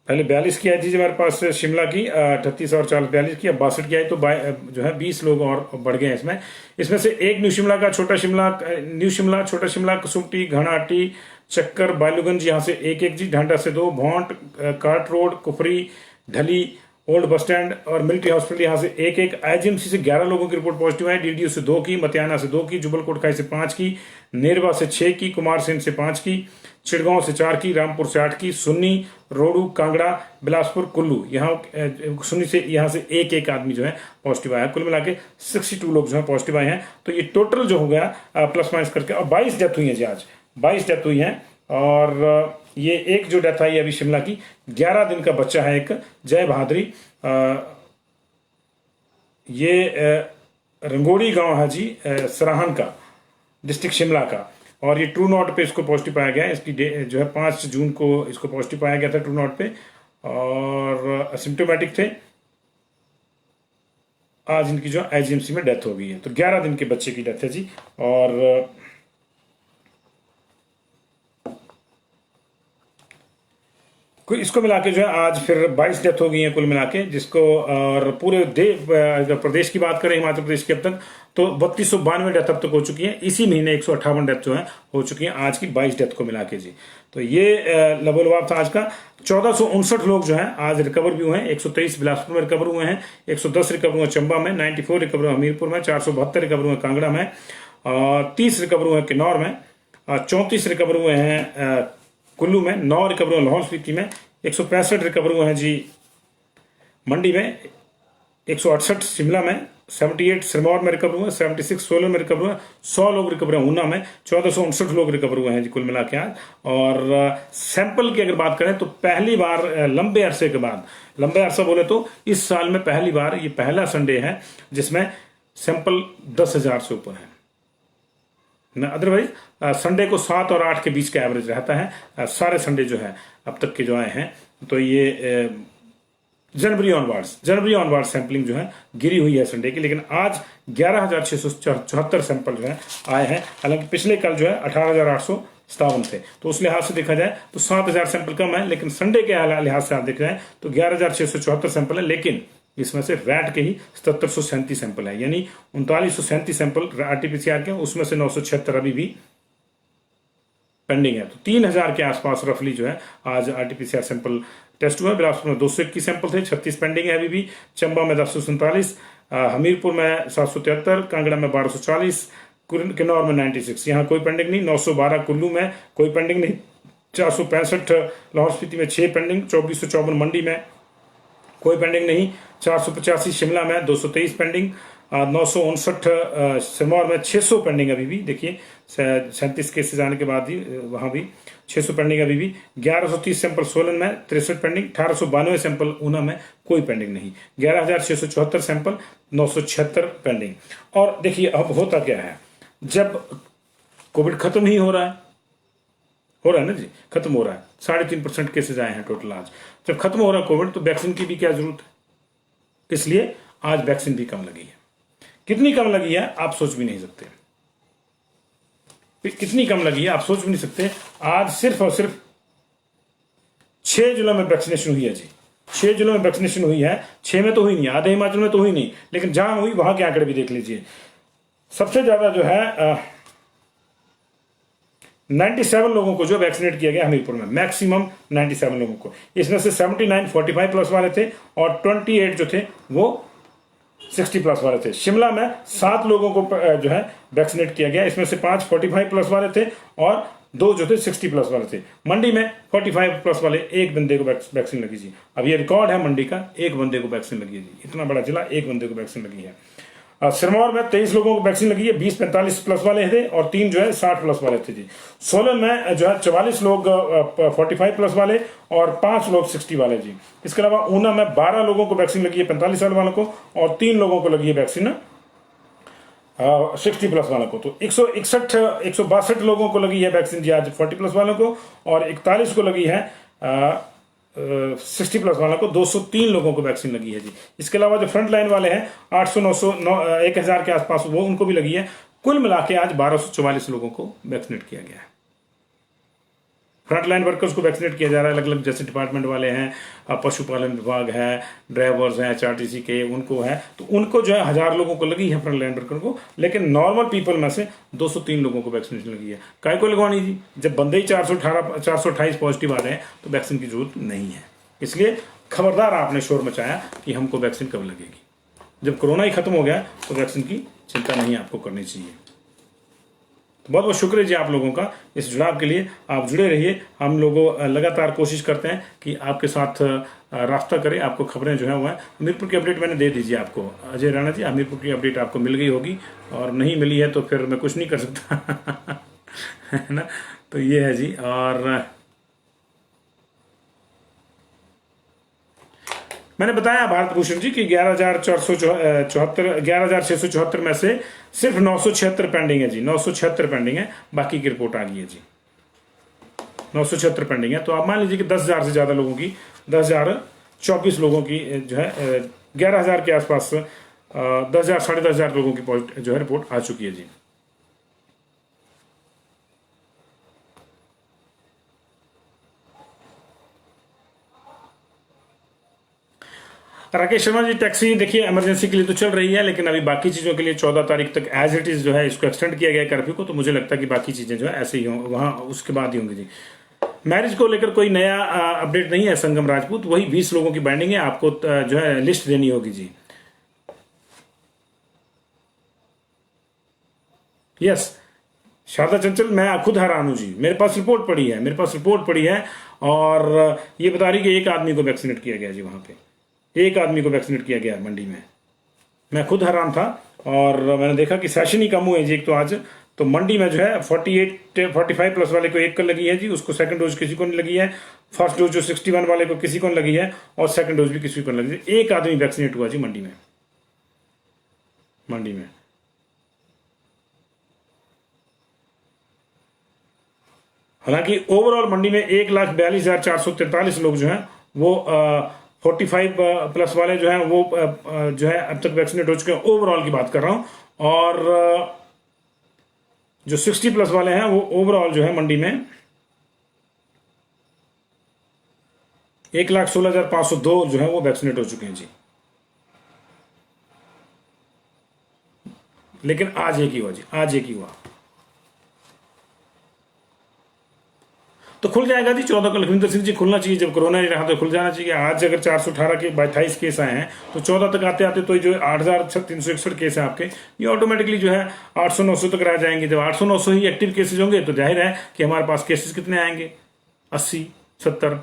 पहले 42 की आई थी हमारे पास शिमला की, 38 और 40 42 की। अब 62 की आई, तो जो है 20 लोग और बढ़ गए हैं इसमें से एक न्यू शिमला का, न्यू शिमला, छोटा शिमला, कसुमटी, घनाटी, चक्कर, बालूगंज यहाँ से एक एक जी, ढांडा से 2, भौंट, कार्ट रोड, कुफरी, ढली, ओल्ड बस स्टैंड और मिलिट्री हॉस्पिटल यहाँ से एक एक। आईजीएमसी से 11 लोगों की रिपोर्ट पॉजिटिव है। डीडीयू से 2 की, मतियाना से 2 की, जुबल कोटखाई से 5 की, नेरवा से 6 की, कुमारसेन से 5 की, चिड़गांव से 4 की, रामपुर से 8 की, सुन्नी, रोडू, कांगड़ा, बिलासपुर, कुल्लू यहाँ सुन्नी से यहाँ से एक एक आदमी जो है पॉजिटिव आया। कुल मिला के 62 लोग जो है पॉजिटिव आए हैं। तो ये टोटल जो हो गया प्लस माइनस करके, और 22 डेथ हुई है जी। आज 22 डेथ हुई है, और ये एक जो डेथ आई अभी शिमला की, 11 दिन का बच्चा है एक, जय बहादुरी, ये रंगोड़ी गांव है जी, सराहन का, डिस्ट्रिक्ट शिमला का। और ये ट्रू नॉट पे इसको पॉजिटिव पाया गया है। इसकी जो है 5 जून को इसको पॉजिटिव पाया गया था ट्रू नॉट पे, और असिम्प्टोमेटिक थे। आज इनकी जो आईजीएमसी में डेथ हो गई है। तो 11 दिन के बच्चे की डेथ है जी। और इसको मिला के जो है आज फिर 22 डेथ हो गई है कुल मिला के, जिसको, और पूरे अगर प्रदेश की बात करें, हिमाचल प्रदेश की अब तक तो 3292 डेथ अब तक हो चुकी है। इसी महीने 158 डेथ जो है हो चुकी है आज की 22 डेथ को मिला के जी। तो ये लबोलवाब था आज का। 1459 लोग जो है आज रिकवर भी हुए हैं। 123 बिलासपुर में रिकवर हुए हैं, 110 रिकवर हुए चंबा में, 94 रिकवर हुए हमीरपुर में, 472 रिकवर हुए कांगड़ा में, 30 रिकवर हुए किन्नौर में, 34 रिकवर हुए हैं कुल्लू में, 9 रिकवर हुए लाहौल स्पीति में, 165 रिकवर हुए हैं जी मंडी में, 168 शिमला में, 78 सिरमौर में रिकवर हुए, 76 सोलन में रिकवर हुए, 100 लोग रिकवर हुए ऊना में, 1459 लोग रिकवर हुए हैं जी कुल मिला के आज। और सैंपल की अगर बात करें तो पहली बार लंबे अरसे के बाद, लंबे अरसा बोले तो इस साल में पहली बार, ये पहला संडे है जिसमें सैंपल 10,000 से ऊपर है। अदरवाइज संडे को 7 और 8 के बीच का एवरेज रहता है सारे संडे जो है अब तक के जो आए हैं। तो ये जनवरी ऑनवर्ड सैंपलिंग जो है गिरी हुई है संडे की, लेकिन आज 11,674 सैंपल जो है आए हैं। हालांकि पिछले कल जो है 18,857 थे, तो उस लिहाज से देखा जाए तो 7,000 सैंपल कम है, लेकिन संडे के लिहाज से आप देख रहे हैं तो 11,674 सैंपल है, लेकिन इसमें से रैट के ही 7737 सैंपल है, यानी 3937 सैंपल RT-PCR के, उसमें से 976 अभी भी पेंडिंग है। तो 3,000 के आसपास रफली जो है आज RT-PCR सैंपल टेस्ट हुआ है। बिलासपुर में 221 सैंपल थे, 36 पेंडिंग है अभी भी। चंबा में 1047, हमीरपुर में 773, कांगड़ा में 1240, किन्नौर में 96, यहाँ कोई पेंडिंग नहीं। 912 कुल्लू में कोई पेंडिंग नहीं। 465 लाहौल स्पीति में 6 पेंडिंग। 2454 मंडी में कोई पेंडिंग नहीं। 485 शिमला में 223 पेंडिंग। 959 सिरमौर में 600 पेंडिंग अभी भी। देखिए 37 केसेज आने के बाद ही वहां भी 600 पेंडिंग अभी भी। 1130 सैंपल सोलन में 63 पेंडिंग। 1892 सैंपल ऊना में कोई पेंडिंग नहीं। 11,674 सैंपल, 976 पेंडिंग। और देखिए अब होता क्या है, जब कोविड खत्म ही हो रहा है ना जी, खत्म हो रहा है। 3.5% केसेज आए हैं टोटल आज। जब खत्म हो रहा है कोविड, तो वैक्सीन की भी क्या जरूरत है, इसलिए आज वैक्सीन भी कम लगी है। कितनी कम लगी है आप सोच भी नहीं सकते, कितनी कम लगी है आप सोच भी नहीं सकते। आज सिर्फ और सिर्फ 6 जुलाई में वैक्सीनेशन हुई है जी। 6 जुलाई में वैक्सीनेशन हुई है। 6 में तो हुई नहीं, आधे हिमाचल में तो हुई नहीं, लेकिन जहां हुई वहां के आंकड़े भी देख लीजिए। सबसे ज्यादा जो है 97 लोगों को जो वैक्सीनेट किया गया हमीरपुर में, मैक्सिमम 97 लोगों को। इसमें से 79 45 प्लस वाले थे और 28 जो थे वो 60 प्लस वाले थे। शिमला में 7 लोगों को जो है वैक्सीनेट किया गया, इसमें से 5 45 प्लस वाले थे और 2 जो थे 60 प्लस वाले थे। मंडी में 45 प्लस वाले एक बंदे को वैक्सीन लगी जी। अब ये रिकॉर्ड है मंडी का, एक बंदे को वैक्सीन लगी है जी। इतना बड़ा जिला, एक बंदे को वैक्सीन लगी है। सिरमौर में 23 लोगों को वैक्सीन लगी है, 20 45 प्लस वाले थे और 3 जो है 60 प्लस वाले थे जी। सोलन में जो है 44 लोग 45 प्लस वाले और 5 लोग 60 वाले जी। इसके अलावा ऊना में 12 लोगों को वैक्सीन लगी है 45 साल वालों को और 3 लोगों को लगी है वैक्सीन 60 प्लस वालों को। तो 162 लोगों को लगी है वैक्सीन जी आज 40 प्लस वालों को, और 41 को लगी है 60 प्लस वालों को। 203 लोगों को वैक्सीन लगी है जी। इसके अलावा जो फ्रंट लाइन वाले हैं 800 900 1000 के आसपास, वो उनको भी लगी है। कुल मिला के आज 1244 लोगों को वैक्सीनेट किया गया है। फ्रंट लाइन वर्कर्स को वैक्सीनेट किया जा रहा है अलग अलग, जैसे डिपार्टमेंट वाले हैं, पशुपालन विभाग है, ड्राइवर्स हैं HRTC के, उनको है, तो उनको जो है 1000 लोगों को लगी है फ्रंट लाइन वर्कर को। लेकिन नॉर्मल पीपल में से 203 लोगों को वैक्सीनेशन लगी है। काय को लगवानी जी, जब बंदे ही 428 पॉजिटिव आ रहे हैं तो वैक्सीन की जरूरत नहीं है। इसलिए खबरदार आपने शोर मचाया कि हमको वैक्सीन कब लगेगी। जब कोरोना ही खत्म हो गया तो वैक्सीन की चिंता नहीं आपको करनी चाहिए। तो बहुत बहुत शुक्रिया जी आप लोगों का इस जुड़ाव के लिए। आप जुड़े रहिए, हम लोगों लगातार कोशिश करते हैं कि आपके साथ रास्ता करें, आपको खबरें जो है वो है। हमीरपुर की अपडेट मैंने दे दीजिए आपको, अजय राणा जी। हमीरपुर की अपडेट आपको मिल गई होगी, और नहीं मिली है तो फिर मैं कुछ नहीं कर सकता है ना। तो ये है जी। और मैंने बताया भारत भूषण जी कि 11,674 में से सिर्फ 976 पेंडिंग है जी। 976 पेंडिंग है, बाकी की रिपोर्ट आ गई है जी। 976 पेंडिंग है। तो आप मान लीजिए कि 10,000 से ज्यादा लोगों की, 10,024 लोगों की जो है 11,000 के आसपास 10,000 साढ़े 10,000 लोगों की जो है रिपोर्ट आ चुकी है जी। राकेश शर्मा जी, टैक्सी देखिए इमरजेंसी के लिए तो चल रही है, लेकिन अभी बाकी चीजों के लिए 14 तारीख तक एज इट इज जो है इसको एक्सटेंड किया गया कर्फ्यू को। तो मुझे लगता है कि बाकी चीजें जो है ऐसे ही हों, वहां उसके बाद ही होंगी जी। मैरिज को लेकर कोई नया अपडेट नहीं है संगम राजपूत, वही 20 लोगों की बाइंडिंग है, आपको जो है लिस्ट देनी होगी जी। यस शारदा चंचल, मैं खुद हैरान हूं जी। मेरे पास रिपोर्ट पड़ी है और ये बता रही कि एक आदमी को वैक्सीनेट किया गया जी। वहां पे एक आदमी को वैक्सीनेट किया गया मंडी में। मैं खुद हैरान था और मैंने देखा कि सेशन ही कम हुए जी। एक तो आज तो मंडी में जो है 45 प्लस वाले को एक को लगी है जी, उसको सेकंड डोज किसी को नहीं लगी है। फर्स्ट डोज जो 61 वाले को किसी को नहीं लगी है और सेकंड डोज भी किसी को नहीं लगी है। एक आदमी वैक्सीनेट हुआ जी मंडी में। हालांकि ओवरऑल मंडी में 1,42,443 लोग जो हैं वो 45 प्लस वाले जो हैं वो जो है अब तक वैक्सीनेट हो चुके हैं। ओवरऑल की बात कर रहा हूं। और जो 60 प्लस वाले हैं वो ओवरऑल जो है मंडी में 1,16,502 जो है वो वैक्सीनेट हो चुके हैं जी। लेकिन आज एक ही हुआ जी, आज एक ही हुआ। तो खुल जाएगा जी 14 को। लखविंदर सिंह जी खुलना चाहिए, जब कोरोना नहीं रहा तो खुल जाना चाहिए। आज अगर 418 के 28 केस आए हैं तो 14 तक आते आते तो जो 8,361 केस हैं आपके, ये ऑटोमेटिकली जो है 800-900 तक रह जाएंगे। जब 800-900 ही एक्टिव केसेज होंगे तो जाहिर है कि हमारे पास केसेस कितने आएंगे, 80-70।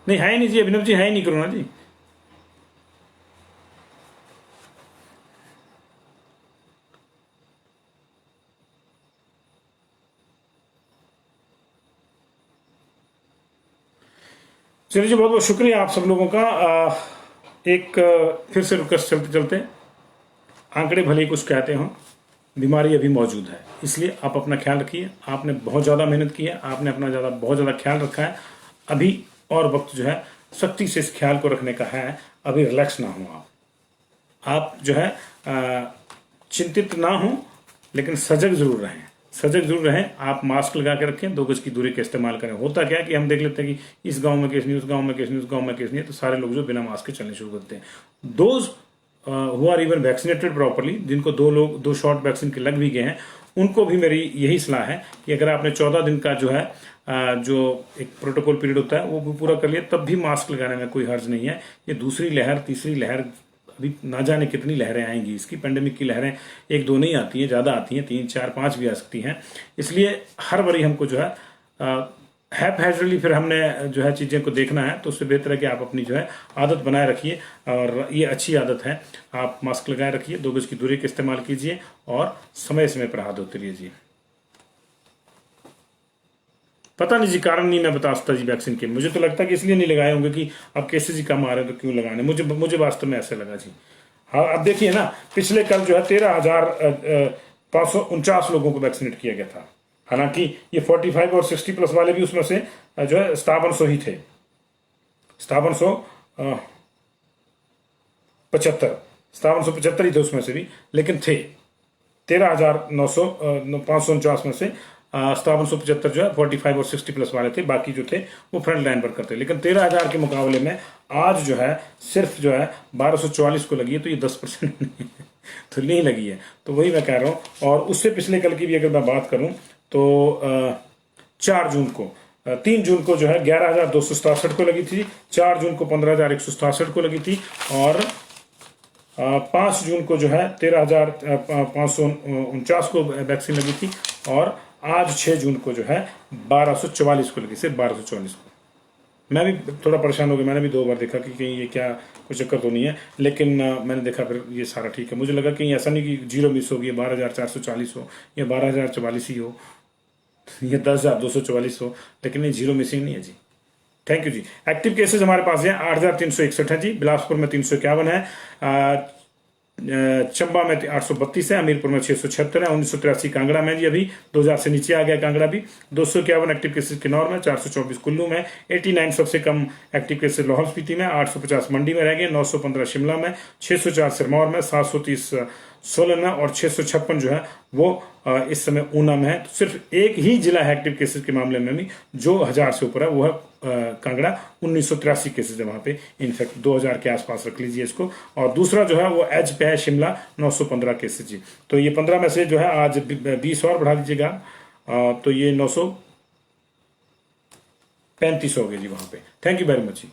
नहीं है ही नहीं जी, अभिनव जी है ही नहीं कोरोना जी। चलिए जी, बहुत बहुत शुक्रिया आप सब लोगों का। फिर से रिक्वेस्ट चलते चलते, आंकड़े भले ही कुछ कहते हों, बीमारी अभी मौजूद है, इसलिए आप अपना ख्याल रखिए। आपने बहुत ज़्यादा मेहनत की है, आपने अपना बहुत ज़्यादा ख्याल रखा है। अभी और वक्त जो है सख्ती से इस ख्याल को रखने का है। अभी रिलैक्स ना हो आप जो है चिंतित ना हो, लेकिन सजग जरूर रहें। सजग जरूर रहें। आप मास्क लगा के रखें, 2 गज की दूरी का इस्तेमाल करें। होता क्या है कि हम देख लेते हैं कि इस गांव में केस नहीं, उस गांव में केस नहीं, उस गांव में केस नहीं है, तो सारे लोग जो बिना मास्क के चलने शुरू करते हैं। Those who are even vaccinated properly, जिनको 2 शॉट वैक्सीन के लग भी गए हैं, उनको भी मेरी यही सलाह है कि अगर आपने 14 दिन का जो है जो एक प्रोटोकॉल पीरियड होता है वो भी पूरा कर लिया, तब भी मास्क लगाने में कोई हर्ज नहीं है। ये दूसरी लहर, तीसरी लहर, अभी ना जाने कितनी लहरें आएंगी इसकी। पेंडेमिक की लहरें 1-2 नहीं आती हैं, ज़्यादा आती हैं, 3, 4, 5 भी आ सकती हैं। इसलिए हर बारी हमको जो है हैपहैजर्डली फिर हमने जो है चीज़ें को देखना है, तो उससे बेहतर है कि आप अपनी जो है आदत बनाए रखिए। और ये अच्छी आदत है, आप मास्क लगाए रखिए, 2 गज की दूरी का इस्तेमाल कीजिए और समय समय पर हाथ धोते रहिए। पता नहीं जी, कारण नहीं मैं बता सकता जी वैक्सीन के। मुझे तो लगता है कि इसलिए नहीं लगाए होंगे कि अब केसेस ही कम आ रहे हैं तो क्यों लगाने। मुझे वास्तव में ऐसे लगा जी। हाँ, अब देखिए ना, पिछले कल जो है 13,549 लोगों को वैक्सीनेट किया गया था। हालांकि ये 45 और 60 प्लस वाले भी उसमें से जो है 5700 ही थे, 5775 ही थे उसमें से भी, लेकिन थे 13,549 में से 5775 जो है 45 और 60 प्लस वाले थे। बाकी जो थे वो फ्रंट लाइन पर करते। लेकिन 13,000 के मुकाबले में आज जो है सिर्फ जो है 1244 को लगी है, तो ये 10% तो नहीं लगी है। तो वही मैं कह रहा हूँ। और उससे पिछले कल की भी अगर मैं बात करूं तो 4 जून को 3 जून को जो है 11,267 को लगी थी, 4 जून को 15,167 को लगी थी, और 5 जून को जो है 13,549 को वैक्सीन लगी थी, और आज 6 जून को जो है 1244 को लगी, सिर्फ 1244 को। मैं भी थोड़ा परेशान हो गया, मैंने भी 2 बार देखा कि कहीं ये क्या कुछ चक्कर तो नहीं है, लेकिन मैंने देखा फिर ये सारा ठीक है। मुझे लगा कहीं ऐसा नहीं कि 0 मिस होगी, 12,440 हो या 12,044 ही हो या 10,244 हो, लेकिन ये 0 मिसिंग नहीं है जी। थैंक यू जी। एक्टिव केसेस हमारे पास हैं 8,361 है जी, बिलासपुर में 351 है, चंबा में 832 है, हमीरपुर में 676 है, 1983 कांगड़ा में जी, अभी 2000 से नीचे आ गया कांगड़ा भी। 251 एक्टिव केसेस किन्नौर में, 424 कुल्लू में, 89 सबसे कम एक्टिव केसेस लाहौल स्पीति में, 850 मंडी में रह गए, 915 शिमला में, 604 सिरमौर में, 730 सोलन में, और 656 जो है वो इस समय ऊना में है। तो सिर्फ एक ही जिला है एक्टिव केसेस के मामले में भी जो 1000 से ऊपर है, वो है कांगड़ा। 1983 केसेस है वहां पे, इनफैक्ट 2000 के आसपास रख लीजिए इसको। और दूसरा जो है वो एज पे है शिमला, 915 केसेस जी। तो ये 15 में से जो है आज 20 और बढ़ा दीजिएगा, तो ये 935 हो गए जी वहां पे। Thank you very much ji.